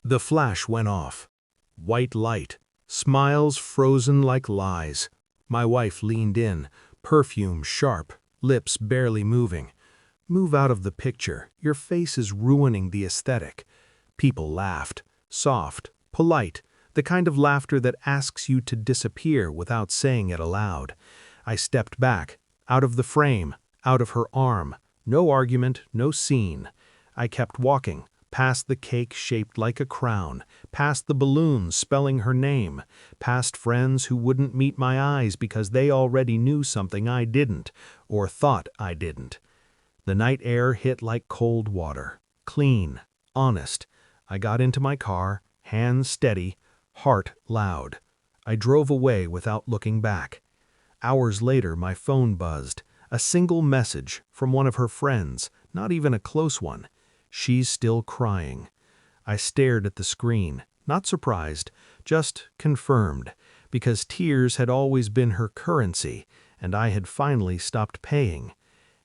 The flash went off. White light. Smiles frozen like lies. My wife leaned in, perfume sharp, lips barely moving. "Move out of the picture. Your face is ruining the aesthetic." People laughed. Soft, polite, the kind of laughter that asks you to disappear without saying it aloud. I stepped back, out of the frame, out of her arm. No argument, no scene. I kept walking, past the cake shaped like a crown, past the balloons spelling her name, past friends who wouldn't meet my eyes because they already knew something I didn't, or thought I didn't. The night air hit like cold water, clean, honest. I got into my car, hands steady, heart loud. I drove away without looking back. Hours later, my phone buzzed. A single message from one of her friends, not even a close one. "She's still crying." I stared at the screen, not surprised, just confirmed, because tears had always been her currency, and I had finally stopped paying.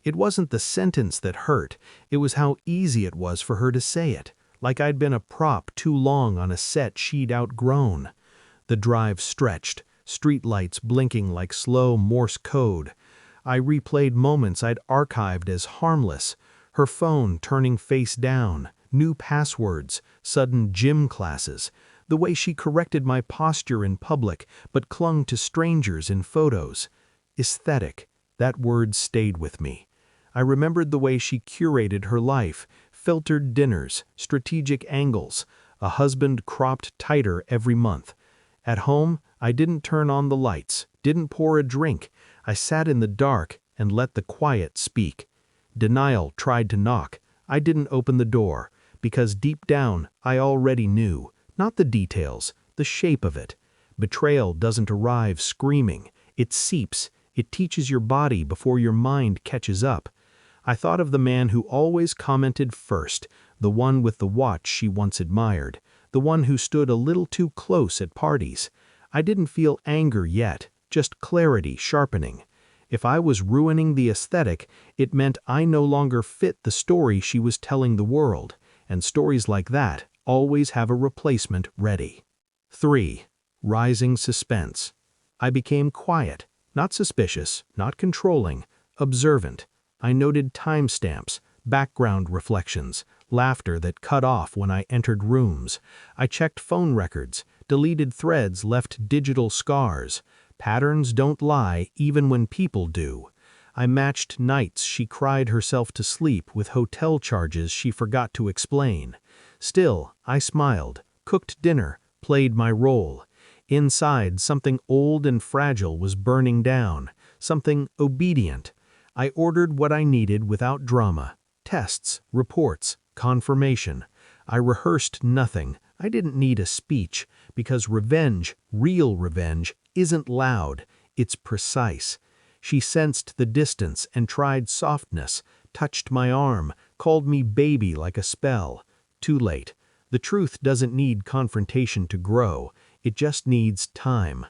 It wasn't the sentence that hurt, it was how easy it was for her to say it, like I'd been a prop too long on a set she'd outgrown. The drive stretched, streetlights blinking like slow Morse code. I replayed moments I'd archived as harmless, her phone turning face down, new passwords, sudden gym classes, the way she corrected my posture in public but clung to strangers in photos. Aesthetic, that word stayed with me. I remembered the way she curated her life, filtered dinners, strategic angles, a husband cropped tighter every month. At home, I didn't turn on the lights, didn't pour a drink. I sat in the dark and let the quiet speak. Denial tried to knock. I didn't open the door, because deep down I already knew, not the details, the shape of it. Betrayal doesn't arrive screaming. It seeps. It teaches your body before your mind catches up. I thought of the man who always commented first, the one with the watch she once admired, the one who stood a little too close at parties. I didn't feel anger yet, just clarity sharpening. If I was ruining the aesthetic, it meant I no longer fit the story she was telling the world, and stories like that always have a replacement ready. 3. Rising suspense. I became quiet, not suspicious, not controlling, observant. I noted timestamps, background reflections, laughter that cut off when I entered rooms. I checked phone records, deleted threads left digital scars. Patterns don't lie even when people do. I matched nights she cried herself to sleep with hotel charges she forgot to explain. Still, I smiled, cooked dinner, played my role. Inside, something old and fragile was burning down, something obedient. I ordered what I needed without drama. Tests, reports, confirmation. I rehearsed nothing. I didn't need a speech, because revenge, real revenge, isn't loud, it's precise. She sensed the distance and tried softness, touched my arm, called me baby like a spell. Too late. The truth doesn't need confrontation to grow, it just needs time.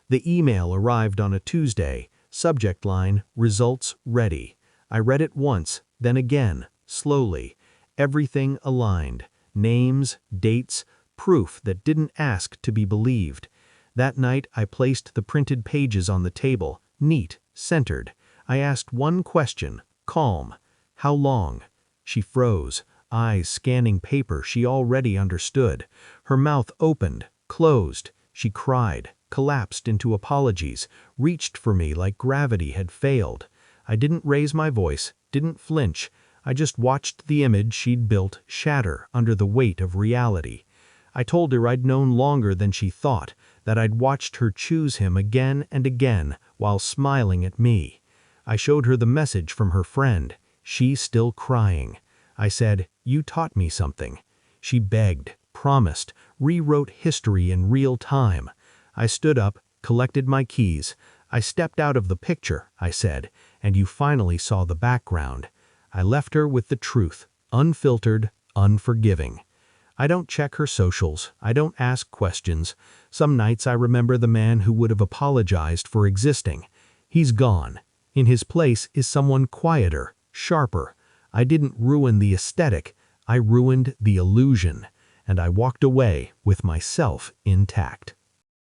The email arrived on a Tuesday, subject line, results ready. I read it once, then again, slowly. Everything aligned. Names, dates, proof that didn't ask to be believed. That night I placed the printed pages on the table, neat, centered. I asked one question, calm. "How long?" She froze, eyes scanning paper she already understood. Her mouth opened, closed. She cried, collapsed into apologies, reached for me like gravity had failed. I didn't raise my voice, didn't flinch. I just watched the image she'd built shatter under the weight of reality. I told her I'd known longer than she thought, that I'd watched her choose him again and again while smiling at me. I showed her the message from her friend. She's still crying. I said, "You taught me something." She begged, promised, rewrote history in real time. I stood up, collected my keys. "I stepped out of the picture," I said, "and you finally saw the background." I left her with the truth, unfiltered, unforgiving. I don't check her socials. I don't ask questions. Some nights I remember the man who would have apologized for existing. He's gone. In his place is someone quieter, sharper. I didn't ruin the aesthetic. I ruined the illusion. and I walked away with myself intact.